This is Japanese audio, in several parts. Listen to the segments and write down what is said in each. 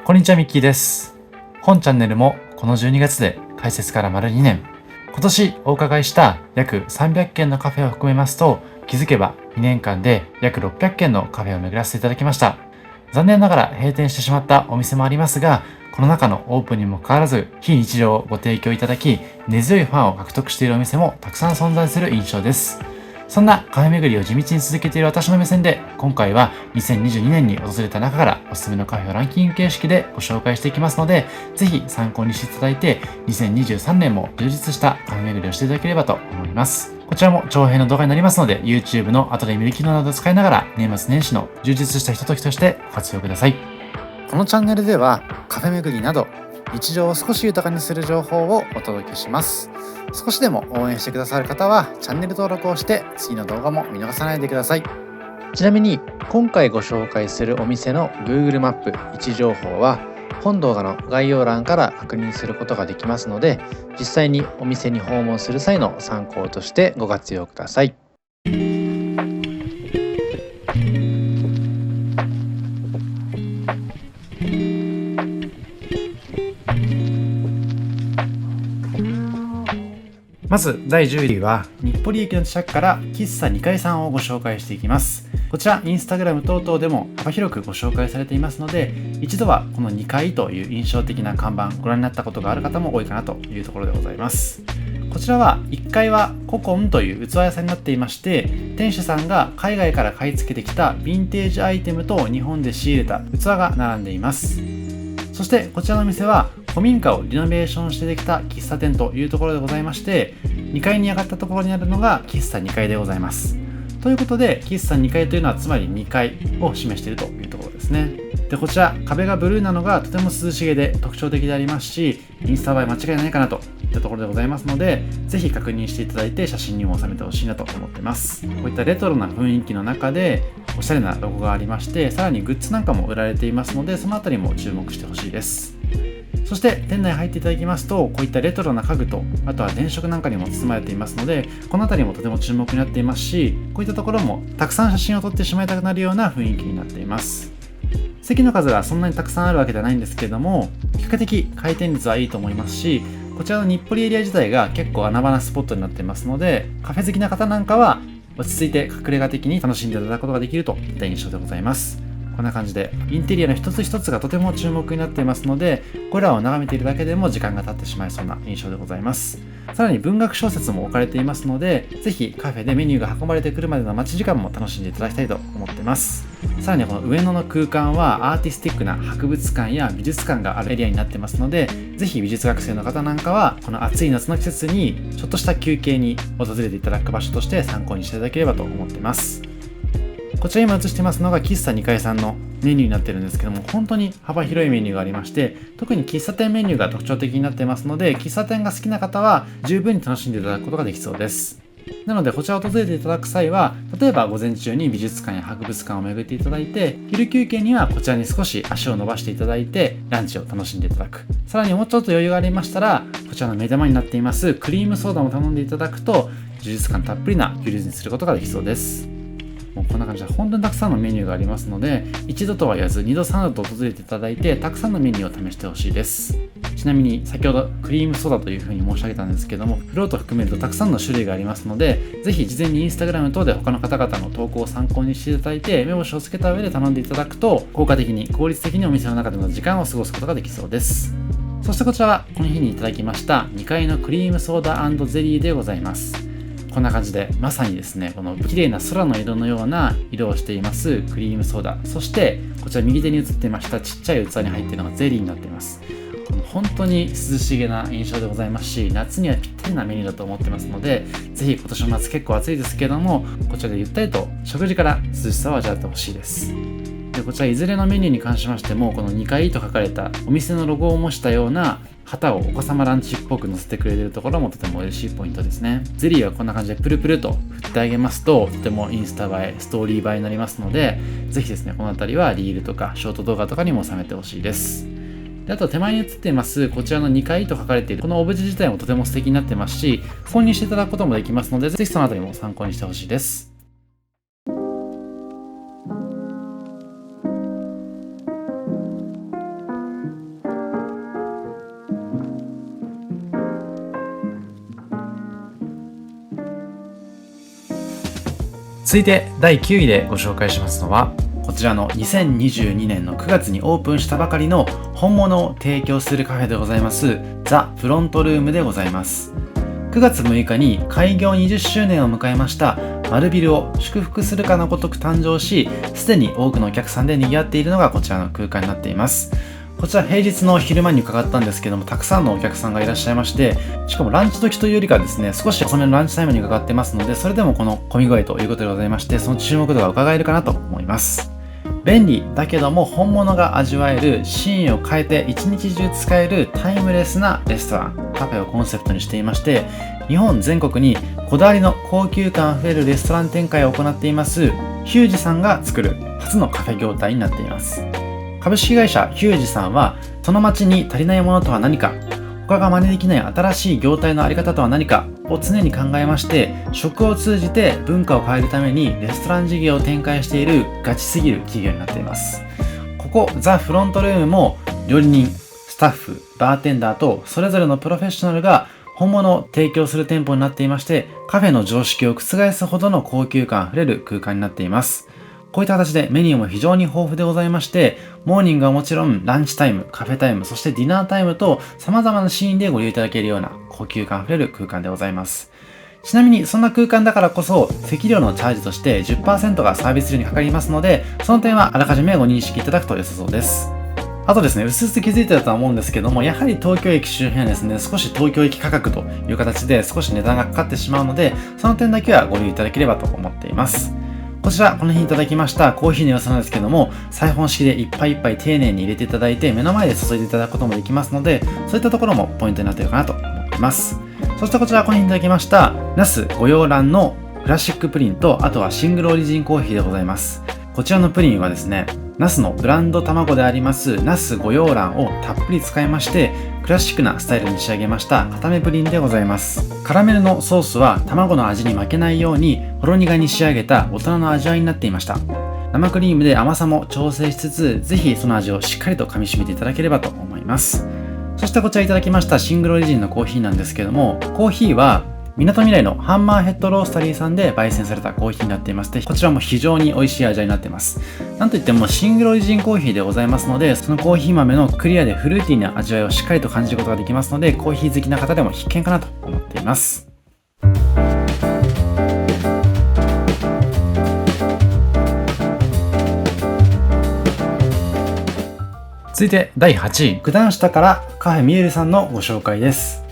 こんにちは、ミッキーです。本チャンネルもこの12月で開設から丸2年。今年お伺いした約300件のカフェを含めますと、気づけば2年間で約600件のカフェを巡らせていただきました。残念ながら閉店してしまったお店もありますが、この中のオープンにもかかわらず、非日常をご提供いただき、根強いファンを獲得しているお店もたくさん存在する印象です。そんなカフェ巡りを地道に続けている私の目線で、今回は2022年に訪れた中からおすすめのカフェをランキング形式でご紹介していきますので、ぜひ参考にしていただいて、2023年も充実したカフェ巡りをしていただければと思います。こちらも長編の動画になりますので、YouTube の後で見る機能などを使いながら、年末年始の充実したひとときとしてご活用ください。このチャンネルでは、カフェ巡りなど、日常を少し豊かにする情報をお届けします。少しでも応援してくださる方はチャンネル登録をして次の動画も見逃さないでください。ちなみに今回ご紹介するお店の Google マップ位置情報は本動画の概要欄から確認することができますので、実際にお店に訪問する際の参考としてご活用ください。まず第10位は日暮里駅の近くから喫茶2階さんをご紹介していきます。こちらインスタグラム等々でも幅広くご紹介されていますので、一度はこの2階という印象的な看板ご覧になったことがある方も多いかなというところでございます。こちらは1階はココンという器屋さんになっていまして、店主さんが海外から買い付けてきたヴィンテージアイテムと日本で仕入れた器が並んでいます。そしてこちらの店は古民家をリノベーションしてできた喫茶店というところでございまして、2階に上がったところにあるのが喫茶2階でございます。ということで喫茶2階というのはつまり2階を示しているというところですね。でこちら壁がブルーなのがとても涼しげで特徴的でありますし、インスタ映え間違いないかなといったところでございますので、ぜひ確認していただいて写真にも収めてほしいなと思ってます。こういったレトロな雰囲気の中でおしゃれなロゴがありまして、さらにグッズなんかも売られていますので、そのあたりも注目してほしいです。そして店内入っていただきますと、こういったレトロな家具と、あとは電飾なんかにも包まれていますので、この辺りもとても注目になっていますし、こういったところもたくさん写真を撮ってしまいたくなるような雰囲気になっています。席の数がそんなにたくさんあるわけではないんですけれども、比較的回転率はいいと思いますし、こちらの日暮里エリア自体が結構穴場なスポットになっていますので、カフェ好きな方なんかは落ち着いて隠れ家的に楽しんでいただくことができるといった印象でございます。こんな感じでインテリアの一つ一つがとても注目になっていますので、これらを眺めているだけでも時間が経ってしまいそうな印象でございます。さらに文学小説も置かれていますので、ぜひカフェでメニューが運ばれてくるまでの待ち時間も楽しんでいただきたいと思っています。さらにこの上野の空間はアーティスティックな博物館や美術館があるエリアになっていますので、ぜひ美術学生の方なんかはこの暑い夏の季節にちょっとした休憩に訪れていただく場所として参考にしていただければと思っています。こちら今映していますのが喫茶2階さんのメニューになっているんですけども、本当に幅広いメニューがありまして、特に喫茶店メニューが特徴的になっていますので、喫茶店が好きな方は十分に楽しんでいただくことができそうです。なのでこちらを訪れていただく際は、例えば午前中に美術館や博物館を巡っていただいて、昼休憩にはこちらに少し足を伸ばしていただいてランチを楽しんでいただく。さらにもうちょっと余裕がありましたら、こちらの目玉になっていますクリームソーダも頼んでいただくと、充実感たっぷりな休日にすることができそうです。もうこんな感じで本当にたくさんのメニューがありますので、一度とは言わず2度3度と訪れていただいて、たくさんのメニューを試してほしいです。ちなみに先ほどクリームソーダというふうに申し上げたんですけども、フロート含めるとたくさんの種類がありますので、ぜひ事前にインスタグラム等で他の方々の投稿を参考にしていただいて、目星をつけた上で頼んでいただくと、効果的に効率的にお店の中での時間を過ごすことができそうです。そしてこちらはこの日にいただきました2階のクリームソーダ&ゼリーでございます。こんな感じでまさにですね、この綺麗な空の色のような色をしていますクリームソーダ、そしてこちら右手に映っていましたちっちゃい器に入っているのがゼリーになっています。本当に涼しげな印象でございますし、夏にはぴったりなメニューだと思ってますので、ぜひ今年の夏結構暑いですけども、こちらでゆったりと食事から涼しさを味わってほしいです。でこちらいずれのメニューに関しましても、この2階と書かれたお店のロゴを模したような旗をお子様ランチっぽく載せてくれているところもとても嬉しいポイントですね。ゼリーはこんな感じでプルプルと振ってあげますと、とてもインスタ映え、ストーリー映えになりますので、ぜひですね、この辺りはリールとかショート動画とかにも収めてほしいです。であと手前に映っていますこちらの2階と書かれているこのオブジェ自体もとても素敵になってますし、購入していただくこともできますので、ぜひそのあたりも参考にしてほしいです。続いて第9位でご紹介しますのは、こちらの2022年の9月にオープンしたばかりの本物を提供するカフェでございますザ・フロントルームでございます。9月6日に開業20周年を迎えました丸ビルを祝福するかのごとく誕生し、すでに多くのお客さんで賑わっているのがこちらの空間になっています。こちら平日の昼間に伺ったんですけども、たくさんのお客さんがいらっしゃいまして、しかもランチ時というよりかですね、少し遅めのランチタイムに伺ってますので、それでもこの混み具合ということでございまして、その注目度が伺えるかなと思います。便利だけども本物が味わえる、シーンを変えて一日中使えるタイムレスなレストラン、カフェをコンセプトにしていまして、日本全国にこだわりの高級感あふれるレストラン展開を行っていますヒュージさんが作る初のカフェ業態になっています。株式会社ヒュージさんは、その街に足りないものとは何か、他が真似できない新しい業態のあり方とは何かを常に考えまして、食を通じて文化を変えるためにレストラン事業を展開しているガチすぎる企業になっています。ここザ・フロントルームも料理人、スタッフ、バーテンダーとそれぞれのプロフェッショナルが本物を提供する店舗になっていまして、カフェの常識を覆すほどの高級感あふれる空間になっています。こういった形でメニューも非常に豊富でございまして、モーニングはもちろんランチタイム、カフェタイム、そしてディナータイムと様々なシーンでご利用いただけるような高級感あふれる空間でございます。ちなみにそんな空間だからこそ、席料のチャージとして 10% がサービス料にかかりますので、その点はあらかじめご認識いただくと良さそうです。あとですね、薄々気づいてたとは思うんですけども、やはり東京駅周辺はですね、少し東京駅価格という形で少し値段がかかってしまうので、その点だけはご利用いただければと思っています。こちら、この日いただきましたコーヒーの様子なんですけども、サイフォン式で一杯一杯丁寧に入れていただいて、目の前で注いでいただくこともできますので、そういったところもポイントになっているかなと思っています。そしてこちら、この日いただきましたナス御養卵のクラシックプリンと、あとはシングルオリジンコーヒーでございます。こちらのプリンはですね、ナスのブランド卵でありますナス御養卵をたっぷり使いまして、クラシックなスタイルに仕上げました固めプリンでございます。カラメルのソースは卵の味に負けないようにほろ苦に仕上げた大人の味わいになっていました。生クリームで甘さも調整しつつ、ぜひその味をしっかりと噛み締めていただければと思います。そしてこちらいただきましたシングルオリジンのコーヒーなんですけども、コーヒーはみなとみらいのハンマーヘッドロースタリーさんで焙煎されたコーヒーになっていまして、こちらも非常に美味しい味わいになっています。なんといってもシングルオリジンコーヒーでございますので、そのコーヒー豆のクリアでフルーティーな味わいをしっかりと感じることができますので、コーヒー好きな方でも必見かなと思っています。続いて第8位、九段下からカフェミエルさんのご紹介です。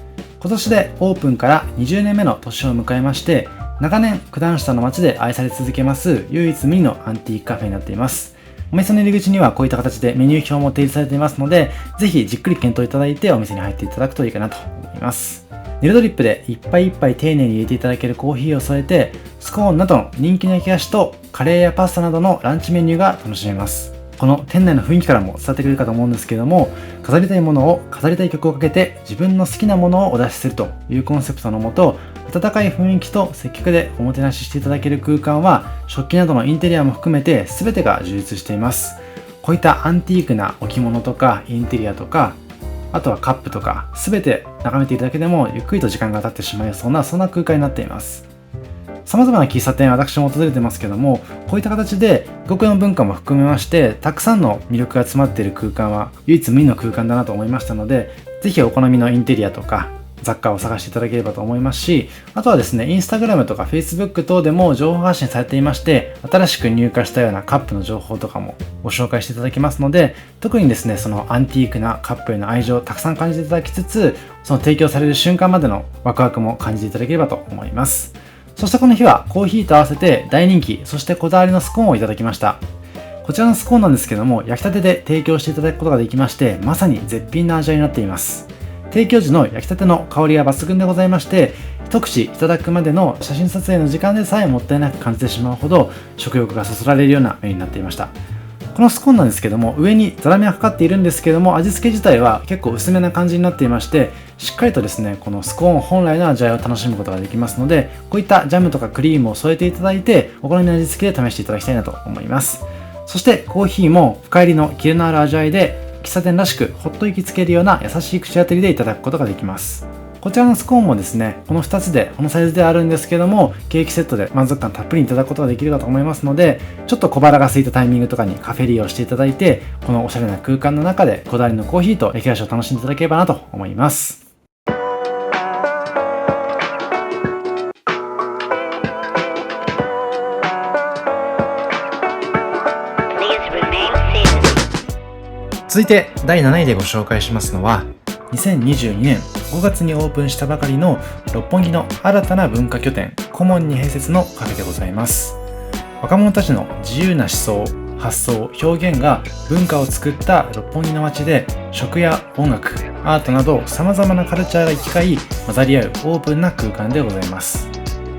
今年でオープンから20年目の年を迎えまして、長年九段下の街で愛され続けます唯一無二のアンティークカフェになっています。お店の入り口にはこういった形でメニュー表も提示されていますので、ぜひじっくり検討いただいてお店に入っていただくといいかなと思います。ネルドリップで一杯一杯丁寧に入れていただけるコーヒーを添えて、スコーンなどの人気の焼き菓子とカレーやパスタなどのランチメニューが楽しめます。この店内の雰囲気からも伝わってくるかと思うんですけども、飾りたいものを飾りたい曲をかけて自分の好きなものをお出しするというコンセプトのもと、温かい雰囲気と接客でおもてなししていただける空間は、食器などのインテリアも含めて全てが充実しています。こういったアンティークな置物とかインテリアとか、あとはカップとか全て眺めていただけでもゆっくりと時間が経ってしまいそうな、そんな空間になっています。様々な喫茶店私も訪れてますけども、こういった形で異国の文化も含めましてたくさんの魅力が詰まっている空間は唯一無二の空間だなと思いましたので、ぜひお好みのインテリアとか雑貨を探していただければと思いますし、あとはですね、インスタグラムとかフェイスブック等でも情報発信されていまして、新しく入荷したようなカップの情報とかもご紹介していただきますので、特にですね、そのアンティークなカップへの愛情をたくさん感じていただきつつ、その提供される瞬間までのワクワクも感じていただければと思います。そしてこの日はコーヒーと合わせて大人気、そしてこだわりのスコーンをいただきました。こちらのスコーンなんですけども、焼きたてで提供していただくことができまして、まさに絶品な味わいになっています。提供時の焼きたての香りが抜群でございまして、一口いただくまでの写真撮影の時間でさえもったいなく感じてしまうほど食欲がそそられるようなメニューになっていました。このスコーンなんですけども、上にザラメがかかっているんですけども、味付け自体は結構薄めな感じになっていまして、しっかりとですね、このスコーン本来の味わいを楽しむことができますので、こういったジャムとかクリームを添えていただいて、お好みの味付けで試していただきたいなと思います。そしてコーヒーも深入りのキレのある味わいで、喫茶店らしくほっと息つけるような優しい口当たりでいただくことができます。こちらのスコーンもですね、この2つで、このサイズであるんですけども、ケーキセットで満足感たっぷりいただくことができるかと思いますので、ちょっと小腹が空いたタイミングとかにカフェ利用していただいて、このおしゃれな空間の中でこだわりのコーヒーと焼き菓子を楽しんでいただければなと思います。続いて第7位でご紹介しますのは、2022年5月にオープンしたばかりの六本木の新たな文化拠点コモンに併設のカフェでございます。若者たちの自由な思想、発想、表現が文化を作った六本木の街で、食や音楽、アートなど様々なカルチャーが行き交い混ざり合うオープンな空間でございます。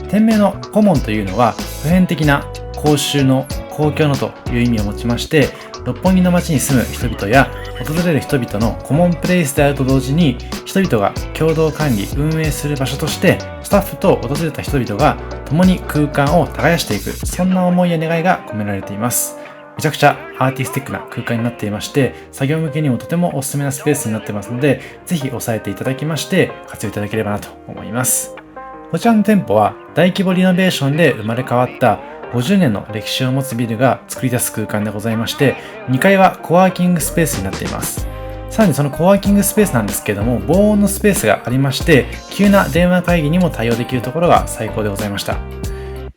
店名のコモンというのは普遍的な公衆の公共のという意味を持ちまして、六本木の街に住む人々や訪れる人々のコモンプレイスであると同時に、人々が共同管理運営する場所として、スタッフと訪れた人々が共に空間を耕していく、そんな思いや願いが込められています。めちゃくちゃアーティスティックな空間になっていまして、作業向けにもとてもおすすめなスペースになっていますので、ぜひ押さえていただきまして活用いただければなと思います。こちらの店舗は大規模リノベーションで生まれ変わった50年の歴史を持つビルが作り出す空間でございまして、2階はコワーキングスペースになっています。さらにそのコワーキングスペースなんですけども、防音のスペースがありまして、急な電話会議にも対応できるところが最高でございました。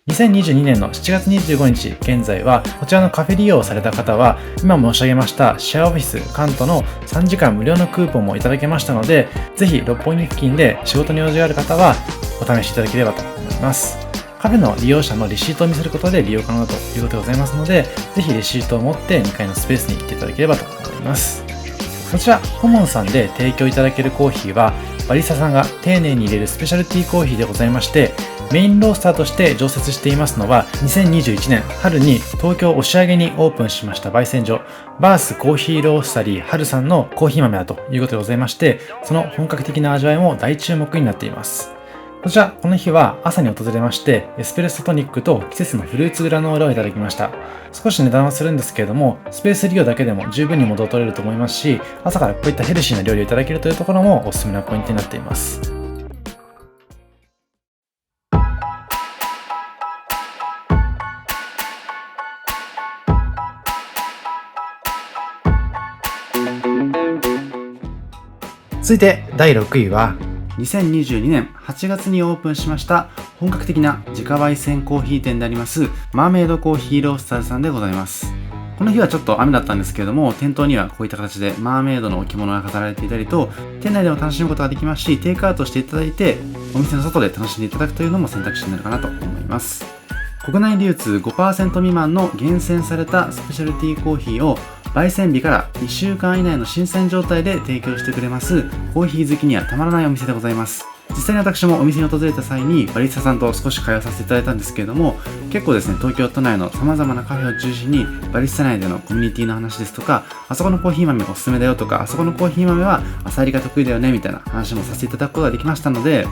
2022年の7月25日現在は、こちらのカフェ利用をされた方は、今申し上げましたシェアオフィスカントの3時間無料のクーポンもいただけましたので、ぜひ六本木付近で仕事に用事がある方はお試しいただければと思います。カフェの利用者のレシートを見せることで利用可能だということでございますので、ぜひレシートを持って2階のスペースに行っていただければと思います。こちら、コモンさんで提供いただけるコーヒーは、バリスタさんが丁寧に入れるスペシャルティーコーヒーでございまして、メインロースターとして常設していますのは、2021年春に東京押上にオープンしました焙煎所、バースコーヒーロースタリー春さんのコーヒー豆だということでございまして、その本格的な味わいも大注目になっています。こちら、この日は朝に訪れまして、エスプレッソトニックと季節のフルーツグラノーラをいただきました。少し値段はするんですけれども、スペース利用だけでも十分に元を取れると思いますし、朝からこういったヘルシーな料理をいただけるというところもおすすめなポイントになっています。続いて第6位は、2022年8月にオープンしました本格的な自家焙煎コーヒー店でありますマーメイドコーヒーロースターズさんでございます。この日はちょっと雨だったんですけれども、店頭にはこういった形でマーメイドの置物が飾られていたりと、店内でも楽しむことができますし、テイクアウトしていただいてお店の外で楽しんでいただくというのも選択肢になるかなと思います。国内流通 5% 未満の厳選されたスペシャルティーコーヒーを焙煎日から2週間以内の新鮮状態で提供してくれますコーヒー好きにはたまらないお店でございます。実際に私もお店に訪れた際にバリスタさんと少し会話させていただいたんですけれども、結構ですね、東京都内の様々なカフェを中心にバリスタ内でのコミュニティの話ですとか、あそこのコーヒー豆おすすめだよとか、あそこのコーヒー豆は浅入りが得意だよねみたいな話もさせていただくことができましたので、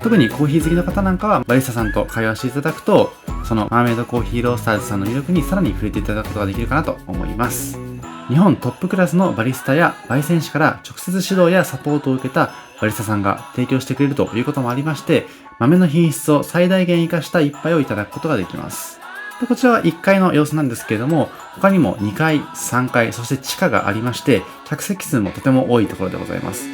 特にコーヒー好きの方なんかはバリスタさんと会話していただくと、そのマーメイドコーヒーロースターズさんの魅力にさらに触れていただくことができるかなと思います。日本トップクラスのバリスタや焙煎師から直接指導やサポートを受けたバリスタさんが提供してくれるということもありまして、豆の品質を最大限活かした一杯をいただくことができます。でこちらは1階の様子なんですけれども、他にも2階、3階、そして地下がありまして、客席数もとても多いところでございます。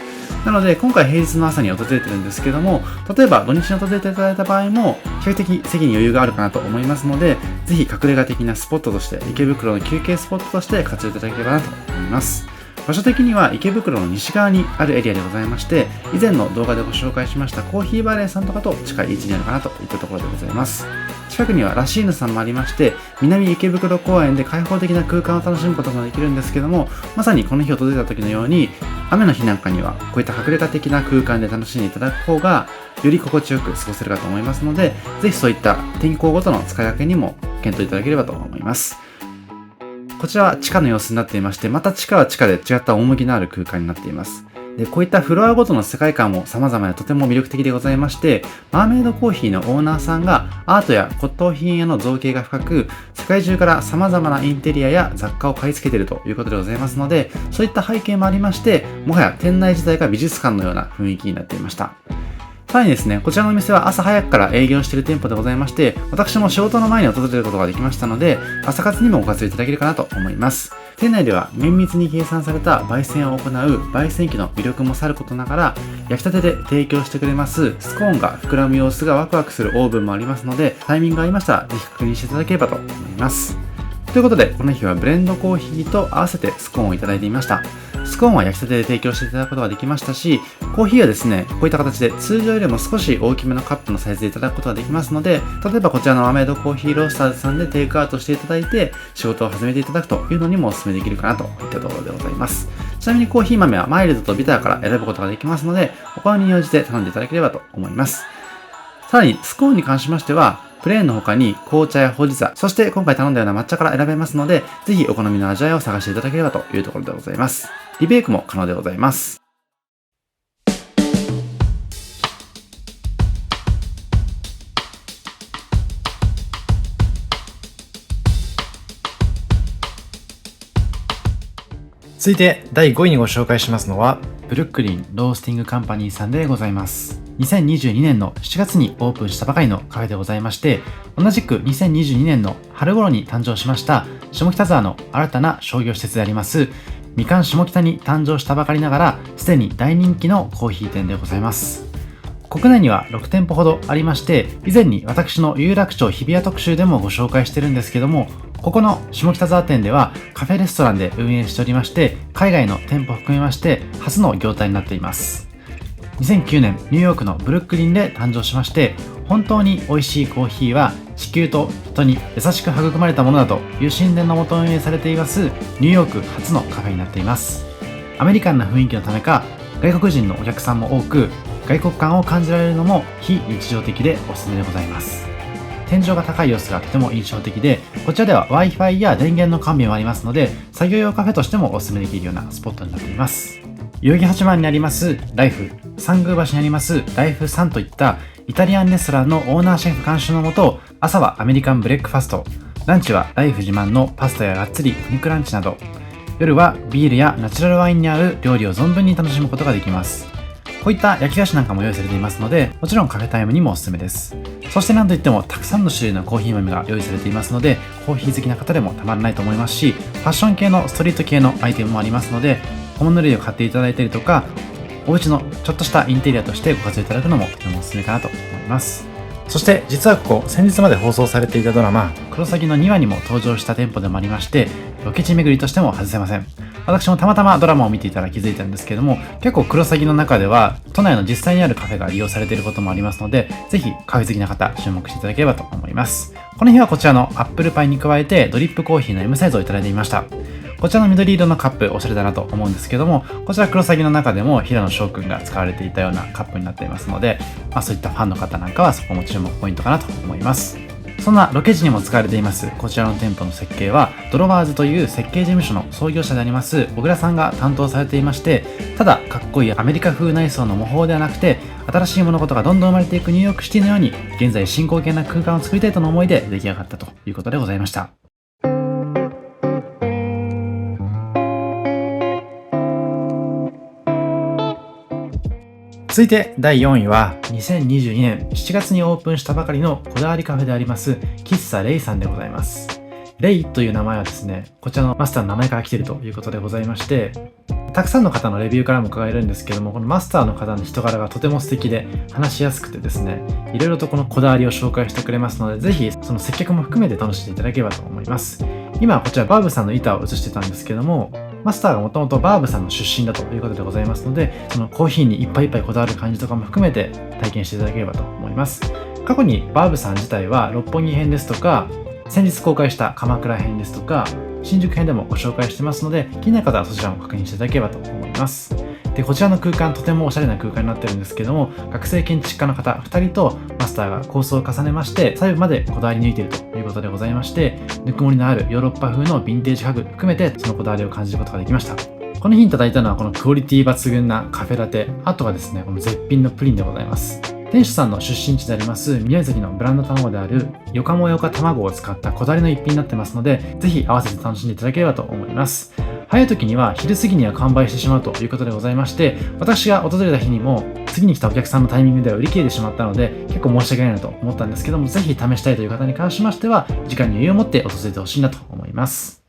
なので今回平日の朝に訪れてるんですけども、例えば土日に訪れていただいた場合も比較的席に余裕があるかなと思いますので、ぜひ隠れ家的なスポットとして、池袋の休憩スポットとして活用いただければなと思います。場所的には池袋の西側にあるエリアでございまして、以前の動画でご紹介しましたコーヒーバレーさんとかと近い位置にあるかなといったところでございます。近くにはラシーヌさんもありまして、南池袋公園で開放的な空間を楽しむことができるんですけども、まさにこの日訪れた時のように、雨の日なんかにはこういった隠れ家的な空間で楽しんでいただく方がより心地よく過ごせるかと思いますので、ぜひそういった天候ごとの使い分けにも検討いただければと思います。こちらは地下の様子になっていまして、また地下は地下で違った趣のある空間になっています。でこういったフロアごとの世界観も様々でとても魅力的でございまして、マーメイドコーヒーのオーナーさんがアートや骨董品への造形が深く、世界中から様々なインテリアや雑貨を買い付けているということでございますので、そういった背景もありまして、もはや店内自体が美術館のような雰囲気になっていました。さらにですね、こちらのお店は朝早くから営業している店舗でございまして、私も仕事の前に訪れることができましたので、朝活にもご活用いただけるかなと思います。店内では綿密に計算された焙煎を行う焙煎機の魅力もさることながら、焼きたてで提供してくれますスコーンが膨らむ様子がワクワクするオーブンもありますので、タイミングが合いましたらぜひ確認していただければと思います。ということで、この日はブレンドコーヒーと合わせてスコーンをいただいていました。スコーンは焼きたてで提供していただくことができましたし、コーヒーはですね、こういった形で通常よりも少し大きめのカップのサイズでいただくことができますので、例えばこちらのマメイドコーヒーロースターズさんでテイクアウトしていただいて、仕事を始めていただくというのにもお勧めできるかなといったところでございます。ちなみにコーヒー豆はマイルドとビターから選ぶことができますので、お好みに応じて頼んでいただければと思います。さらに、スコーンに関しましては、プレーンの他に紅茶やほうじ茶、そして今回頼んだような抹茶から選べますので、ぜひお好みの味わいを探していただければというところでございます。リベイクも可能でございます。続いて第5位にご紹介しますのは、ブルックリンロースティングカンパニーさんでございます。2022年の7月にオープンしたばかりのカフェでございまして、同じく2022年の春頃に誕生しました下北沢の新たな商業施設でありますみかん下北に誕生したばかりながら、すでに大人気のコーヒー店でございます。国内には6店舗ほどありまして、以前に私の有楽町日比谷特集でもご紹介してるんですけども、ここの下北沢店ではカフェレストランで運営しておりまして、海外の店舗を含めまして初の業態になっています。2009年ニューヨークのブルックリンで誕生しまして、本当に美味しいコーヒーは地球と人に優しく育まれたものだという信念のもと運営されていますニューヨーク初のカフェになっています。アメリカンな雰囲気のためか、外国人のお客さんも多く、外国感を感じられるのも非日常的でおすすめでございます。天井が高い様子がとても印象的で、こちらでは Wi-Fi や電源の完備もありますので、作業用カフェとしてもおすすめできるようなスポットになっています。代々木八幡にありますライフ、三宮橋にありますライフさんといったイタリアンレストランのオーナーシェフ監修のもと、朝はアメリカンブレックファスト、ランチはライフ自慢のパスタやがっつりお肉ランチなど、夜はビールやナチュラルワインに合う料理を存分に楽しむことができます。こういった焼き菓子なんかも用意されていますので、もちろんカフェタイムにもおすすめです。そしてなんといってもたくさんの種類のコーヒー豆が用意されていますので、コーヒー好きな方でもたまらないと思いますし、ファッション系のストリート系のアイテムもありますので、小物類を買っていただいたりとか、お家のちょっとしたインテリアとしてご活用いただくのもとてもおすすめかなと思います。そして実はここ先日まで放送されていたドラマクロサギの2話にも登場した店舗でもありまして、ロケ地巡りとしても外せません。私もたまたまドラマを見ていたら気づいたんですけども、結構クロサギの中では都内の実際にあるカフェが利用されていることもありますので、ぜひカフェ好きな方注目していただければと思います。この日はこちらのアップルパイに加えてドリップコーヒーの M サイズをいただいていました。こちらの緑色のカップおしゃれだなと思うんですけども、こちらクロサギの中でも平野翔くんが使われていたようなカップになっていますので、そういったファンの方なんかはそこも注目ポイントかなと思います。そんなロケ地にも使われていますこちらの店舗の設計はドロワーズという設計事務所の創業者であります小倉さんが担当されていまして、ただかっこいいアメリカ風内装の模倣ではなくて、新しい物事がどんどん生まれていくニューヨークシティのように現在進行形な空間を作りたいとの思いで出来上がったということでございました。続いて第4位は2022年7月にオープンしたばかりのこだわりカフェであります喫茶レイさんでございます。レイという名前はですね、こちらのマスターの名前から来ているということでございまして、たくさんの方のレビューからも伺えるんですけども、このマスターの方の人柄がとても素敵で話しやすくてですね、いろいろとこのこだわりを紹介してくれますので、ぜひその接客も含めて楽しんでいただければと思います。今はこちらバーブさんの板を映してたんですけども、マスターがもともとバーブさんの出身だということでございますので、そのコーヒーにいっぱいいっぱいこだわる感じとかも含めて体験していただければと思います。過去にバーブさん自体は六本木編ですとか、先日公開した鎌倉編ですとか、新宿編でもご紹介してますので、気になる方はそちらも確認していただければと思います。で、こちらの空間とてもおしゃれな空間になってるんですけども、学生建築家の方2人とマスターが構想を重ねまして、細部までこだわり抜いているということでございまして、ぬくもりのあるヨーロッパ風のヴィンテージ家具含めてそのこだわりを感じることができました。この日いただいたのはこのクオリティ抜群なカフェラテ、あとはですね、この絶品のプリンでございます。店主さんの出身地であります宮崎のブランド卵であるよかもよか卵を使ったこだわりの一品になってますので、ぜひ合わせて楽しんでいただければと思います。早い時には昼過ぎには完売してしまうということでございまして、私が訪れた日にも次に来たお客さんのタイミングでは売り切れてしまったので、結構申し訳ないなと思ったんですけども、ぜひ試したいという方に関しましては、時間に余裕を持って訪れてほしいなと思います。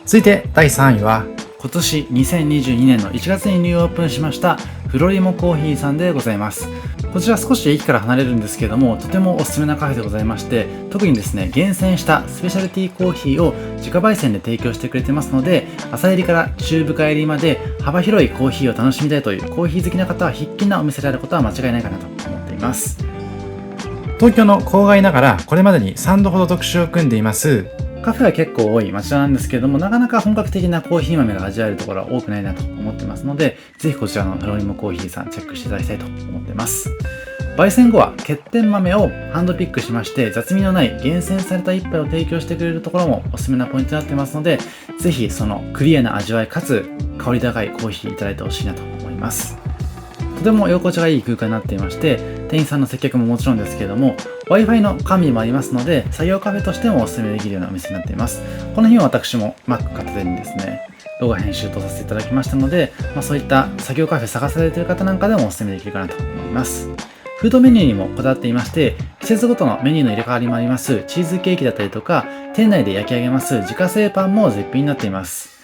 続いて第3位は、今年2022年の1月にニューオープンしましたフロリモコーヒーさんでございます。こちら少し駅から離れるんですけれども、とてもおすすめなカフェでございまして、特にですね、厳選したスペシャルティーコーヒーを自家焙煎で提供してくれてますので、朝入りから中深入りまで幅広いコーヒーを楽しみたいというコーヒー好きな方は必見なお店であることは間違いないかなと思っています。東京の郊外ながらこれまでに3度ほど特集を組んでいますカフェは結構多い街なんですけれども、なかなか本格的なコーヒー豆が味わえるところは多くないなと思ってますので、ぜひこちらのフロリモコーヒーさんチェックしていただきたいと思ってます。焙煎後は欠点豆をハンドピックしまして、雑味のない厳選された一杯を提供してくれるところもおすすめなポイントになってますので、ぜひそのクリアな味わいかつ香り高いコーヒーいただいてほしいなと思います。とても居心地がいい空間になっていまして、店員さんの接客ももちろんですけれども、Wi-Fi の完備もありますので、作業カフェとしてもお勧めできるようなお店になっています。この日は私も Mac 片手にですね、動画編集とさせていただきましたので、そういった作業カフェ探されている方なんかでもお勧めできるかなと思います。フードメニューにもこだわっていまして、季節ごとのメニューの入れ替わりもありますチーズケーキだったりとか、店内で焼き上げます自家製パンも絶品になっています。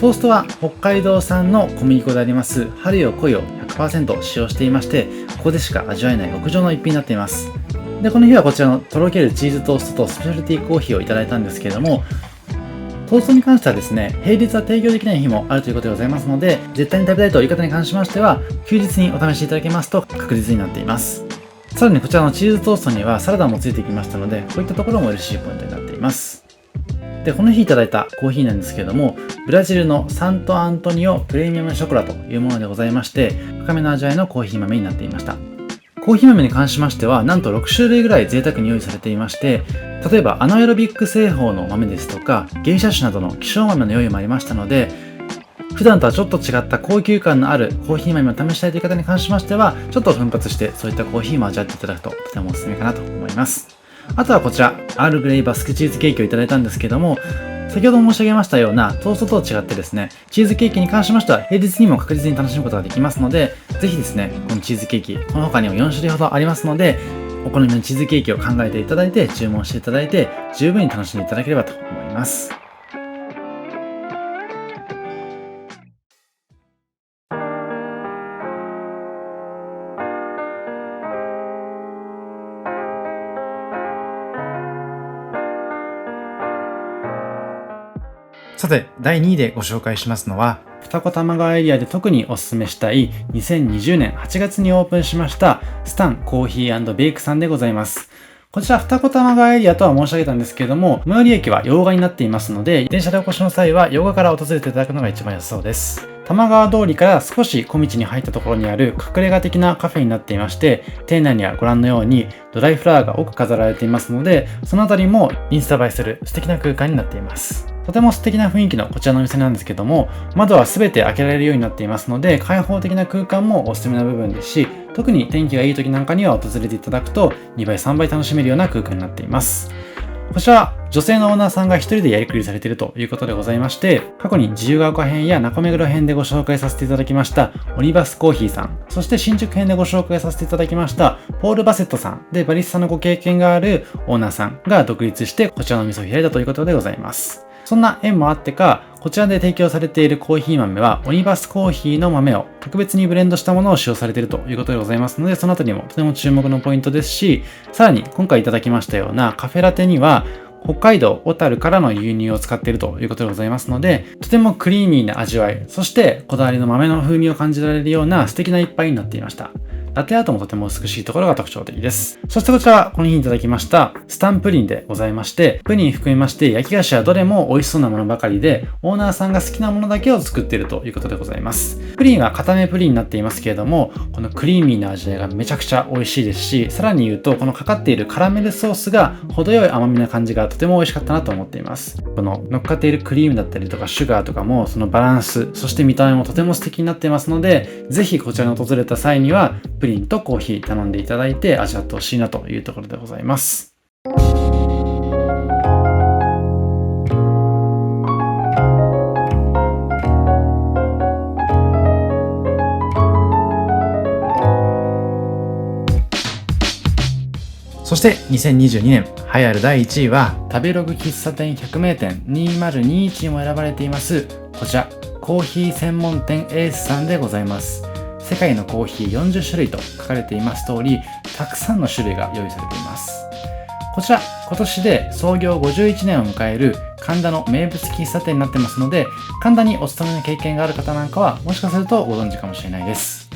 トーストは北海道産の小麦粉であります春よ来いを 100% 使用していまして、ここでしか味わえない極上の一品になっています。で、この日はこちらのとろけるチーズトーストとスペシャルティーコーヒーをいただいたんですけれども、トーストに関してはですね、平日は提供できない日もあるということでございますので、絶対に食べたいという方に関しましては、休日にお試しいただけますと確実になっています。さらにこちらのチーズトーストにはサラダもついてきましたので、こういったところも嬉しいポイントになっています。で、この日いただいたコーヒーなんですけれども、ブラジルのサントアントニオプレミアムショコラというものでございまして、深めの味わいのコーヒー豆になっていました。コーヒー豆に関しましては、なんと6種類ぐらい贅沢に用意されていまして、例えばアナエロビック製法の豆ですとか、芸者種などの希少豆の用意もありましたので、普段とはちょっと違った高級感のあるコーヒー豆を試したいという方に関しましては、ちょっと奮発してそういったコーヒーも味わっていただくととてもおすすめかなと思います。あとはこちら、アールグレイバスクチーズケーキをいただいたんですけども、先ほど申し上げましたようなトーストと違ってですね、チーズケーキに関しましては平日にも確実に楽しむことができますので、ぜひですね、このチーズケーキ、この他にも4種類ほどありますので、お好みのチーズケーキを考えていただいて、注文していただいて、十分に楽しんでいただければと思います。さて、第2位でご紹介しますのは、二子玉川エリアで特にお勧めしたい2020年8月にオープンしましたスタンコーヒー&ベイクさんでございます。こちら二子玉川エリアとは申し上げたんですけれども、最寄り駅は用賀になっていますので、電車でお越しの際は用賀から訪れていただくのが一番良さそうです。玉川通りから少し小道に入ったところにある隠れ家的なカフェになっていまして、店内にはご覧のようにドライフラワーが多く飾られていますので、そのあたりもインスタ映えする素敵な空間になっています。とても素敵な雰囲気のこちらのお店なんですけども、窓は全て開けられるようになっていますので、開放的な空間もおすすめな部分ですし、特に天気がいい時なんかには訪れていただくと2倍3倍楽しめるような空間になっています。こちら女性のオーナーさんが一人でやりくりされているということでございまして、過去に自由が丘編や中目黒編でご紹介させていただきましたオニバスコーヒーさん、そして新宿編でご紹介させていただきましたポール・バセットさんでバリスタのご経験があるオーナーさんが独立してこちらのお店を開いたということでございます。そんな縁もあってか、こちらで提供されているコーヒー豆はオニバスコーヒーの豆を特別にブレンドしたものを使用されているということでございますので、そのあたりもとても注目のポイントですし、さらに今回いただきましたようなカフェラテには北海道小樽からの輸入を使っているということでございますので、とてもクリーミーな味わい、そしてこだわりの豆の風味を感じられるような素敵な一杯になっていました。ラテアートもとても美しいところが特徴的です。そしてこちらはこの日にいただきましたスタンプリンでございまして、プリン含めまして焼き菓子はどれも美味しそうなものばかりで、オーナーさんが好きなものだけを作っているということでございます。プリンは固めプリンになっていますけれども、このクリーミーな味わいがめちゃくちゃ美味しいですし、さらに言うとこのかかっているカラメルソースが程よい甘みな感じがとても美味しかったなと思っています。この乗っかっているクリームだったりとかシュガーとかもそのバランス、そして見た目もとても素敵になっていますので、ぜひこちらに訪れた際にはプリンとコーヒー頼んでいただいて味わってほしいなというところでございます。そして2022年栄えある第1位は食べログ喫茶店百名店2021にも選ばれていますこちらコーヒー専門店エースさんでございます。世界のコーヒー40種類と書かれています通り、たくさんの種類が用意されています。こちら今年で創業51年を迎える神田の名物喫茶店になってますので、神田にお勤めの経験がある方なんかはもしかするとご存知かもしれないです。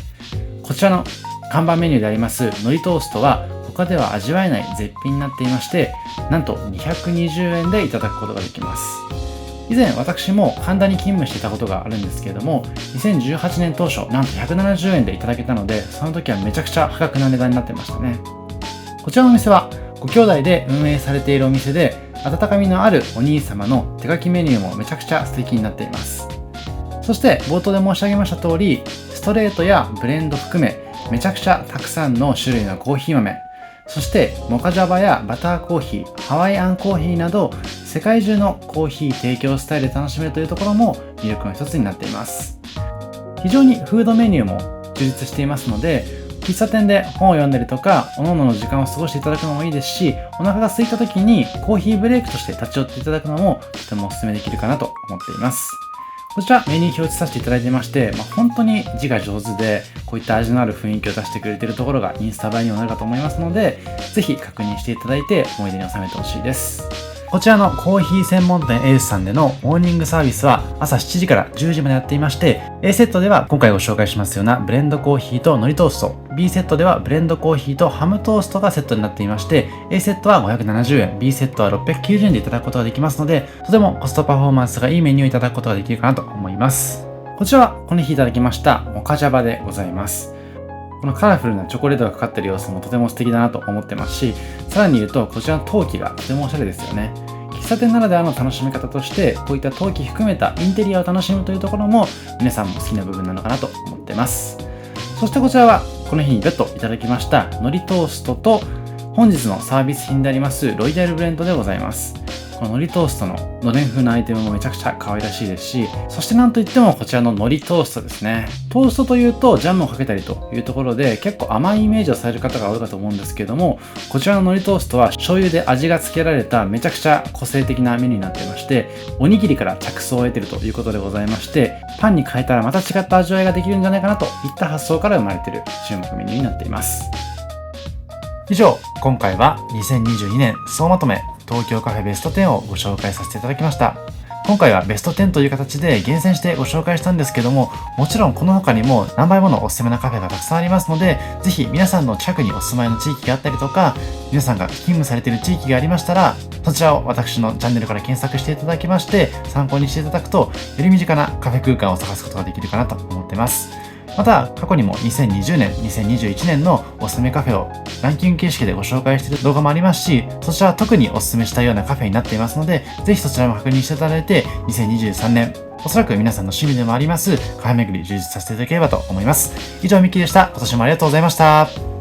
こちらの看板メニューであります海苔トーストは他では味わえない絶品になっていまして、なんと220円でいただくことができます。以前私も神田に勤務していたことがあるんですけれども、2018年当初なんと170円でいただけたので、その時はめちゃくちゃ破格な値段になってましたね。こちらのお店はご兄弟で運営されているお店で、温かみのあるお兄様の手書きメニューもめちゃくちゃ素敵になっています。そして冒頭で申し上げました通り、ストレートやブレンド含めめちゃくちゃたくさんの種類のコーヒー豆、そしてモカジャバやバターコーヒー、ハワイアンコーヒーなど世界中のコーヒー提供スタイルで楽しめるというところも魅力の一つになっています。非常にフードメニューも充実していますので、喫茶店で本を読んだりとか各々の時間を過ごしていただくのもいいですし、お腹が空いた時にコーヒーブレイクとして立ち寄っていただくのもとてもお勧めできるかなと思っています。こちらメニュー表示させていただいていまして、本当に字が上手で、こういった味のある雰囲気を出してくれているところがインスタ映えにもなるかと思いますので、ぜひ確認していただいて思い出に収めてほしいです。こちらのコーヒー専門店エースさんでのモーニングサービスは朝7時から10時までやっていまして、A セットでは今回ご紹介しますようなブレンドコーヒーと海苔トースト、B セットではブレンドコーヒーとハムトーストがセットになっていまして、A セットは570円、B セットは690円でいただくことができますので、とてもコストパフォーマンスがいいメニューをいただくことができるかなと思います。こちらはこの日いただきましたモカジャバでございます。このカラフルなチョコレートがかかっている様子もとても素敵だなと思ってますし、さらに言うとこちらの陶器がとてもおしゃれですよね。喫茶店ならではの楽しみ方として、こういった陶器含めたインテリアを楽しむというところも皆さんも好きな部分なのかなと思ってます。そしてこちらはこの日に別途いただきました海苔トーストと本日のサービス品でありますロイヤルブレンドでございます。この海苔トーストののれん風のアイテムもめちゃくちゃ可愛らしいですし、そしてなんといってもこちらの海苔トーストですね。トーストというとジャムをかけたりというところで結構甘いイメージをされる方が多いかと思うんですけれども、こちらの海苔トーストは醤油で味がつけられためちゃくちゃ個性的なメニューになっていまして、おにぎりから着想を得ているということでございまして、パンに変えたらまた違った味わいができるんじゃないかなといった発想から生まれている注目メニューになっています。以上、今回は2022年総まとめ東京カフェベスト10をご紹介させていただきました。今回はベスト10という形で厳選してご紹介したんですけども、もちろんこの他にも何倍ものおすすめなカフェがたくさんありますので、ぜひ皆さんの近くにお住まいの地域があったりとか、皆さんが勤務されている地域がありましたら、そちらを私のチャンネルから検索していただきまして参考にしていただくと、より身近なカフェ空間を探すことができるかなと思っています。また過去にも2020年、2021年のおすすめカフェをランキング形式でご紹介している動画もありますし、そちらは特におすすめしたいようなカフェになっていますので、ぜひそちらも確認していただいて、2023年おそらく皆さんの趣味でもありますカフェ巡り充実させていただければと思います。以上ミッキーでした。今年もありがとうございました。